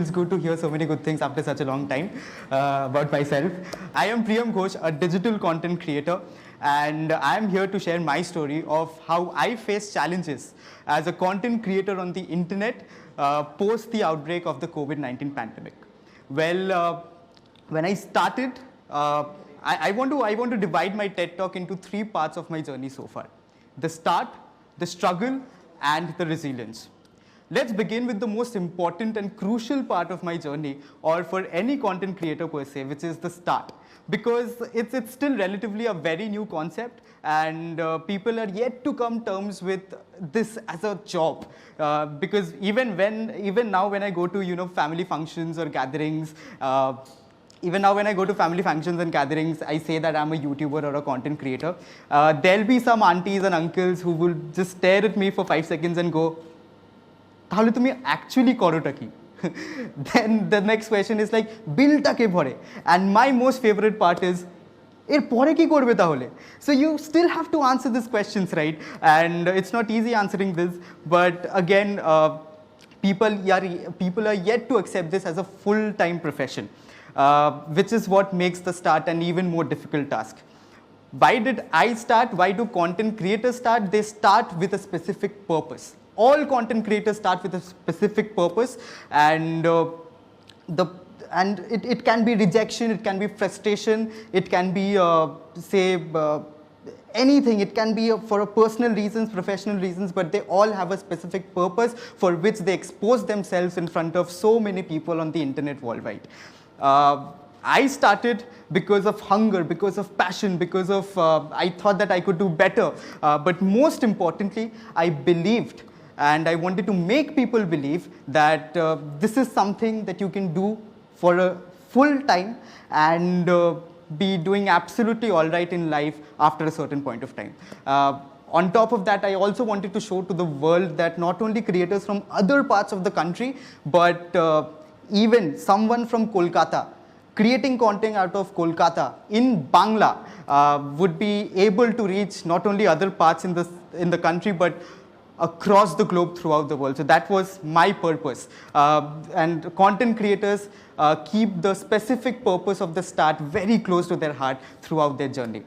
feels good to hear so many good things after such a long time about myself. I am Priyam Ghosh, a digital content creator, and I am here to share my story of how I face challenges as a content creator on the internet post the outbreak of the COVID-19 pandemic. Well, when I started, I want to divide my TED Talk into three parts of my journey so far: the start, the struggle, and the resilience. Let's begin with the most important and crucial part of my journey, or for any content creator per se, which is the start. Because it's still relatively a very new concept, and people are yet to come terms with this as a job. Because even now when I go to family functions or gatherings, even now when I go to family functions and gatherings, I say that I'm a YouTuber or a content creator. There'll be some aunties and uncles who will just stare at me for 5 seconds and go, তাহলে তুমি actually করোটা কি? Then the next question is like, বিলটা কে ভরে? And my most favorite part is, এর পরে কি করবে তাহলে? So you still have to answer these questions, right? And it's not easy answering this, but again, people are yet to accept this as a full-time profession, which is what makes the start an even more difficult task. Why did I start? Why do content creators start? They start with a specific purpose. All content creators start with a specific purpose, and it can be rejection, it can be frustration, it can be anything. It can be for personal reasons, professional reasons, but they all have a specific purpose for which they expose themselves in front of so many people on the internet worldwide. I started because of hunger, because of passion, because of I thought that I could do better, but most importantly, I believed, and I wanted to make people believe that this is something that you can do for a full time and be doing absolutely all right in life after a certain point of time. On top of that, I also wanted to show to the world that not only creators from other parts of the country, but even someone from Kolkata creating content out of Kolkata in Bangla would be able to reach not only other parts in the country, but across the globe throughout the world. So that was my purpose. And content creators keep the specific purpose of the start very close to their heart throughout their journey.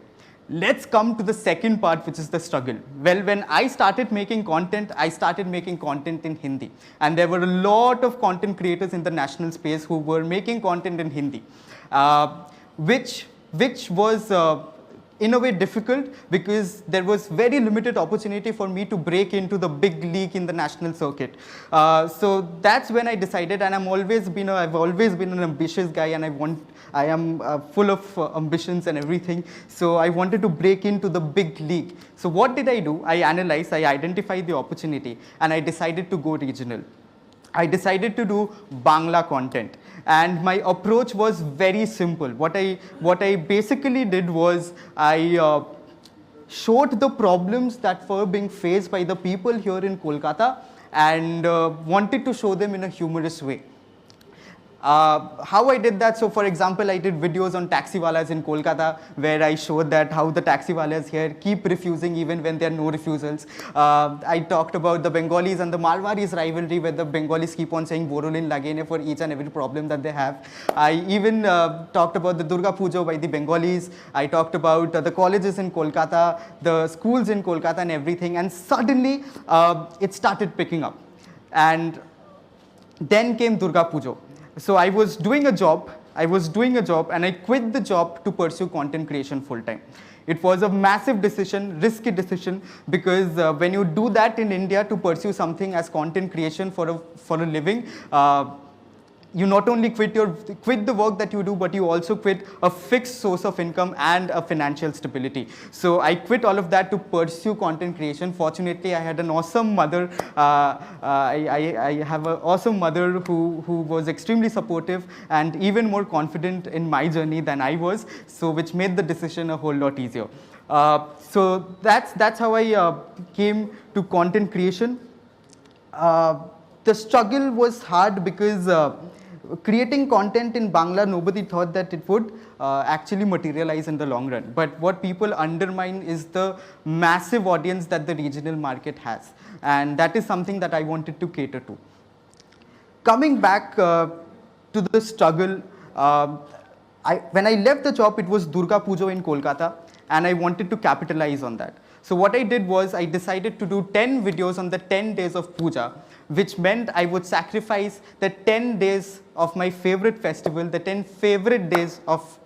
Let's come to the second part, which is the struggle. Well, when I started making content, I started making content in Hindi. And there were a lot of content creators in the national space who were making content in Hindi, which was in a way difficult, because there was very limited opportunity for me to break into the big league in the national circuit. So that's when I decided, and I've always been an ambitious guy, and I am full of ambitions and everything. So I wanted to break into the big league. So what did I do? I analyzed, I identified the opportunity, and I decided to go regional. I decided to do Bangla content, and my approach was very simple. What I basically did was I showed the problems that were being faced by the people here in Kolkata, and wanted to show them in a humorous way. How I did that? So for example, I did videos on taxiwalas in Kolkata, where I showed that how the taxiwalas here keep refusing even when there are no refusals. I talked about the Bengalis and the Marwaris rivalry, where the Bengalis keep on saying Borolin Lagene for each and every problem that they have. I even talked about the Durga Puja by the Bengalis. I talked about the colleges in Kolkata, the schools in Kolkata and everything, and suddenly it started picking up. And then came Durga Puja. So I was doing a job, and I quit the job to pursue content creation full time. It was a massive decision, risky decision, because when you do that in India to pursue something as content creation for a living, you not only quit the work that you do, but you also quit a fixed source of income and a financial stability. So I quit all of that to pursue content creation. Fortunately, I had an awesome mother. I have an awesome mother who was extremely supportive and even more confident in my journey than I was, so which made the decision a whole lot easier. So that's how I came to content creation. The struggle was hard because creating content in Bangla, nobody thought that it would actually materialize in the long run. But what people undermine is the massive audience that the regional market has. And that is something that I wanted to cater to. Coming back to the struggle. When I left the job, it was Durga Puja in Kolkata, and I wanted to capitalize on that. So what I did was I decided to do 10 videos on the 10 days of puja, which meant I would sacrifice the 10 days of my favorite festival, the 10 favorite days of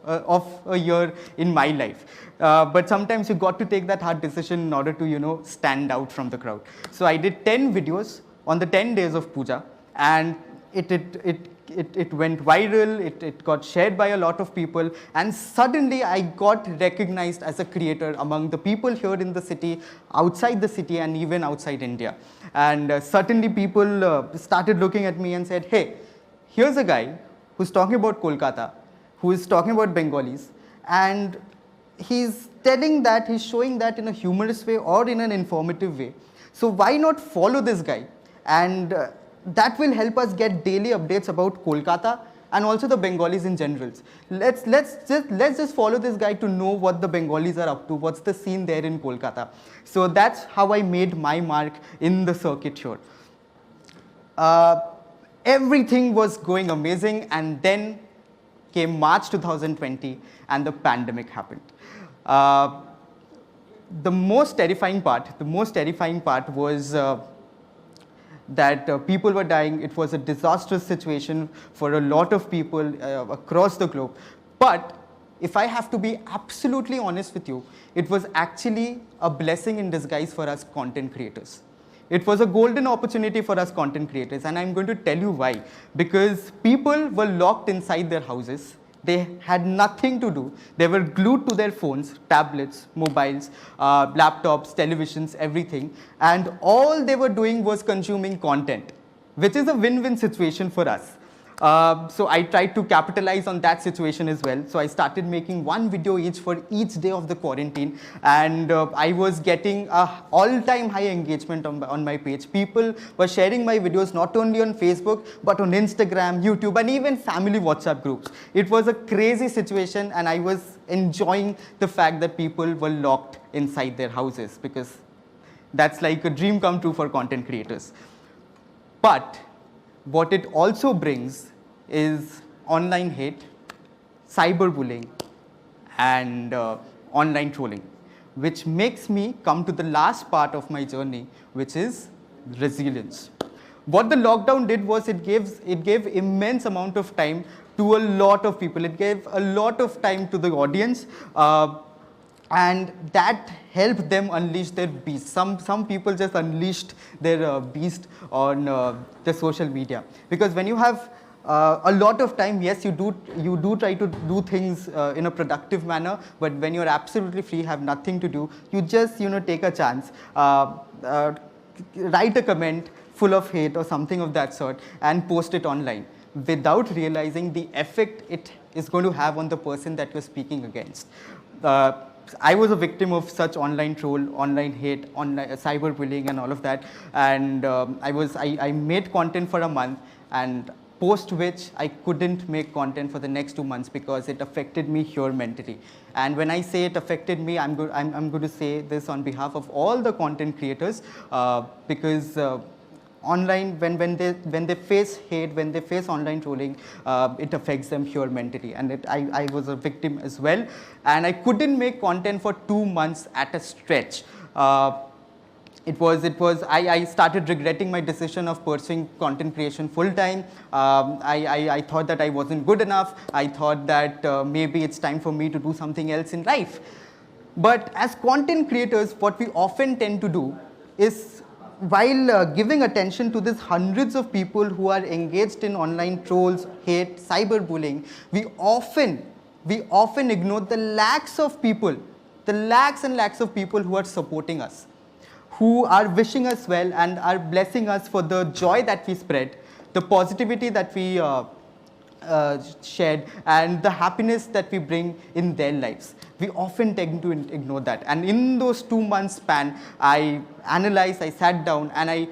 a year in my life. But sometimes you got to take that hard decision in order to, stand out from the crowd. So I did 10 videos on the 10 days of puja, and it went viral, it got shared by a lot of people, and suddenly I got recognized as a creator among the people here in the city, outside the city, and even outside India. And certainly people started looking at me and said, hey, here's a guy who's talking about Kolkata, who is talking about Bengalis, and he's telling that, he's showing that in a humorous way or in an informative way. So why not follow this guy? And that will help us get daily updates about Kolkata and also the Bengalis in general. Let's just follow this guy to know what the Bengalis are up to, what's the scene there in Kolkata. So that's how I made my mark in the circuit here. Everything was going amazing, and then came March 2020 and the pandemic happened. The most terrifying part was that people were dying. It was a disastrous situation for a lot of people across the globe. But if I have to be absolutely honest with you, it was actually a blessing in disguise for us content creators. It was a golden opportunity for us content creators, and I'm going to tell you why. Because people were locked inside their houses. They had nothing to do. They were glued to their phones, tablets, mobiles, laptops, televisions, everything. And all they were doing was consuming content, which is a win-win situation for us. So I tried to capitalize on that situation as well. So I started making one video each for each day of the quarantine, and I was getting all-time high engagement on my page. People were sharing my videos not only on Facebook, but on Instagram, YouTube, and even family WhatsApp groups. It was a crazy situation, and I was enjoying the fact that people were locked inside their houses, because that's like a dream come true for content creators. But what it also brings is online hate, cyberbullying, and online trolling, which makes me come to the last part of my journey, which is resilience. What the lockdown did was it gave immense amount of time to a lot of people. It gave a lot of time to the audience, and that helped them unleash their beast. Some people just unleashed their beast on the social media, because when you have a lot of time, yes, you do try to do things in a productive manner, but when you're absolutely free, have nothing to do, you just take a chance, write a comment full of hate or something of that sort, and post it online without realizing the effect it is going to have on the person that you're speaking against. I was a victim of such online troll, online hate, online cyberbullying, and all of that. And I made content for a month, and post which I couldn't make content for the next 2 months because it affected me here mentally. And when I say it affected me, I'm going to say this on behalf of all the content creators, because online, when they face hate, when they face online trolling, it affects them here mentally. And I was a victim as well, and I couldn't make content for 2 months at a stretch. I started regretting my decision of pursuing content creation full time. I thought that I wasn't good enough. I thought that maybe it's time for me to do something else in life. But as content creators, what we often tend to do is, while giving attention to these hundreds of people who are engaged in online trolls, hate, cyberbullying, we often ignore the lakhs and lakhs of people who are supporting us, who are wishing us well and are blessing us for the joy that we spread, the positivity that we shared, and the happiness that we bring in their lives. We often tend to ignore that. And in those 2 months span, I analyzed, I sat down, and I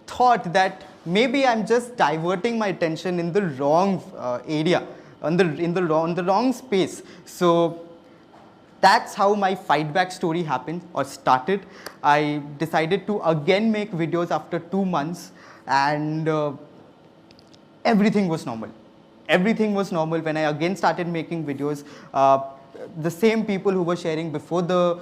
thought that maybe I'm just diverting my attention in the wrong area, in the wrong space. So that's how my fight back story happened or started. I decided to again make videos after 2 months, and everything was normal. everything was normal. When I again started making videos, the same people who were sharing before the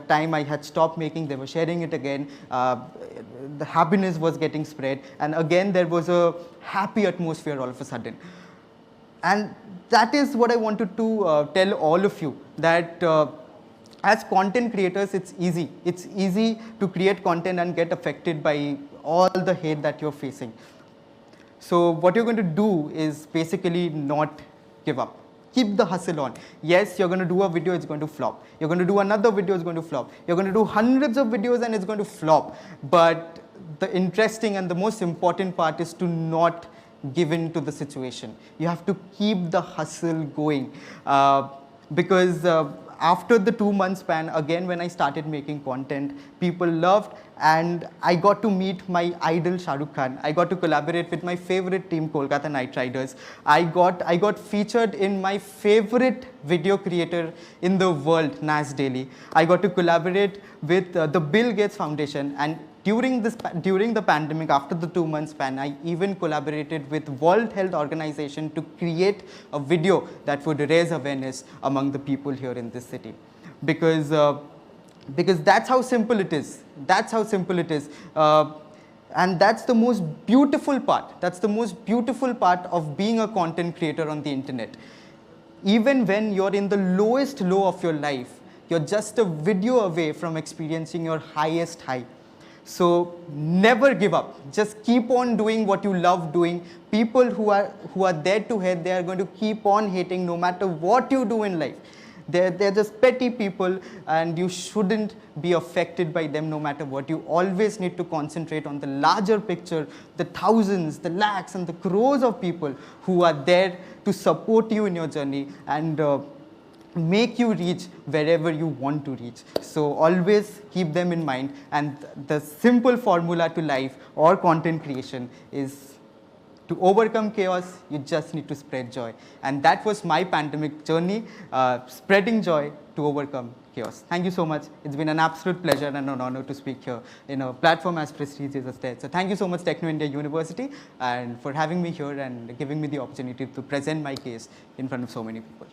time I had stopped making, they were sharing it again. The happiness was getting spread, and again there was a happy atmosphere all of a sudden. And that is what I wanted to tell all of you, that as content creators, it's easy. It's easy to create content and get affected by all the hate that you're facing. So what you're going to do is basically not give up. Keep the hustle on. Yes, you're going to do a video, it's going to flop. You're going to do another video, it's going to flop. You're going to do hundreds of videos and it's going to flop. But the interesting and the most important part is to not give in to the situation. You have to keep the hustle going. Because after the 2-month span, again, when I started making content, people loved, and I got to meet my idol Shah Rukh Khan. I got to collaborate with my favorite team, Kolkata Knight Riders. I got featured in my favorite video creator in the world, Nas Daily. I got to collaborate with the Bill Gates Foundation, and during the pandemic, after the 2-month span, I even collaborated with World Health Organization to create a video that would raise awareness among the people here in this city. Because that's how simple it is. That's how simple it is. And that's the most beautiful part. That's the most beautiful part of being a content creator on the internet. Even when you're in the lowest low of your life, you're just a video away from experiencing your highest high. So never give up. Just keep on doing what you love doing. People who are there to hate, they are going to keep on hating no matter what you do in life. They're just petty people, and you shouldn't be affected by them no matter what. You always need to concentrate on the larger picture, the thousands, the lakhs, and the crores of people who are there to support you in your journey and make you reach wherever you want to reach. So always keep them in mind, and the simple formula to life or content creation is to overcome chaos, you just need to spread joy. And that was my pandemic journey, spreading joy to overcome chaos. Thank you so much. It's been an absolute pleasure and an honor to speak here in a platform as prestigious as TED. So thank you so much, Techno India University, and for having me here and giving me the opportunity to present my case in front of so many people.